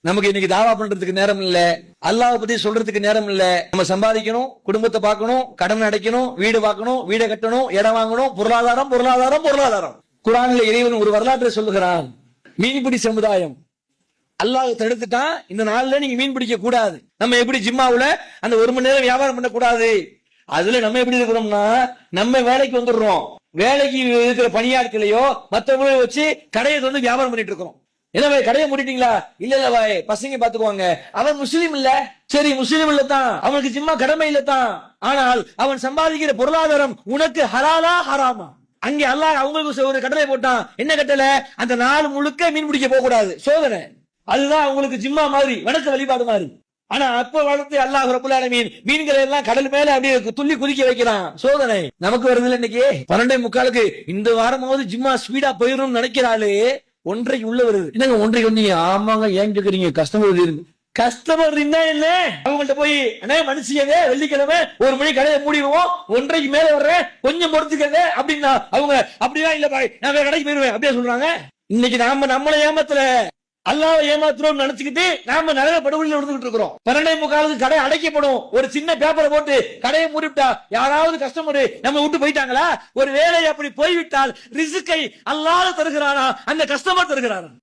நமக்கு இன்னைக்கு தாவா பண்றதுக்கு நேரம் இல்ல, அல்லாஹ் பத்தி சொல்றதுக்கு நேரம் இல்ல. நம்ம சம்பாதிக்கணும், குடும்பத்தை பார்க்கணும், கடன் அடைக்கணும், வீடு பார்க்கணும், வீடை கட்டணும், இடம் வாங்கணும், பொருளாதாரம் பொருளாதாரம் பொருளாதாரம். குர்ஆனில் இறைவன் ஒரு வரலாற்றை சொல்லுகிறான். மீன்பிடி சமுதாயம் அல்லாஹ் தடுத்துட்டான், இந்த நாள்ல நீங்க மீன் பிடிக்க கூடாது. நம்ம எப்படி ஜிம்மாவுல அந்த 1 மணி நேரம் வியாபாரம் பண்ண கூடாது. அதுல நம்ம எப்படி இருக்கிறோம்னா, நம்ம வேலைக்கு வந்துடுறோம், வேலைக்கு இருக்கிற பணியாட்களையோ மற்றவங்களையோ வச்சு கடையை வந்து வியாபாரம் பண்ணிட்டு இருக்கிறோம். என்ன பாய் கடையை மூடிட்டீங்களா? இல்ல இல்ல பாய், பசங்க பாத்துக்குவாங்க. அவன் முஸ்லீம் இல்ல, சரி முஸ்லீம் இல்ல தான், அவனுக்கு ஜிம்மா கடமை இல்ல தான். ஆனால் அவன் சம்பாதிக்கிற பொருளாதாரம் உனக்கு ஹலாலா ஹராமா? அங்கே அல்லாஹ் அவங்களுக்கு ஒரு கட்டளை போட்டான். என்ன கட்டளை? அந்த நாள் முழுக்க மீன் பிடிக்க போக கூடாது, சோதனை. அதுதான் அவங்களுக்கு ஜிம்மா மாதிரி, வணக்க வழிபாடு மாதிரி. ஆனா அப்ப வளர்த்து அல்லாஹ் ரப்பல் ஆலமீன் மீன்களை எல்லாம் கடல் மேல அப்படியே துள்ளி குதிக்க வைக்கிறான், சோதனை. நமக்கு வருது இன்னைக்கு 12:45 இந்த வாரமாவது ஜிம்மா ஸ்பீடா போயிடும் நினைக்கிறாளே, 1:30 உள்ள வருது. என்னங்க 1:30 வந்தீங்க? ஆமாங்க, ஏன் கேக்குறீங்க? கஸ்டமர் இருந்து கஸ்டமர் இருந்தா என்ன, அவங்கள்ட்ட போய் அண்ணே மனுஷங்க வெள்ளிக்கிழமை 1 மணி கடையை மூடிடுவோம், 1:30 மேல வர்றேன், கொஞ்சம் பொறுத்துக்கங்க அப்படின்னா அவங்க அப்படிதான் இல்ல பாய், நான் வேற கடைக்கு போயிருவேன் அப்படியே சொல்றாங்க. இன்னைக்கு நாம நம்மளை ஏமாத்தல, அல்லாஹ் ஏமாத்துறோம் நினைச்சுக்கிட்டு நாம நிறைய படுகொலையில் விழுந்துகிட்டு இருக்கிறோம். 12:45 கடை அடைக்கப்படும், ஒரு சின்ன பேப்பரை போட்டு கடையை மூடிவிட்டா யாராவது கஸ்டமர் நம்ம விட்டு போயிட்டாங்களா? ஒரு வேலை அப்படி போய்விட்டால் ரிஸ்கை அல்லாஹ் தருகிறானா, அந்த கஸ்டமர் தருகிறானா?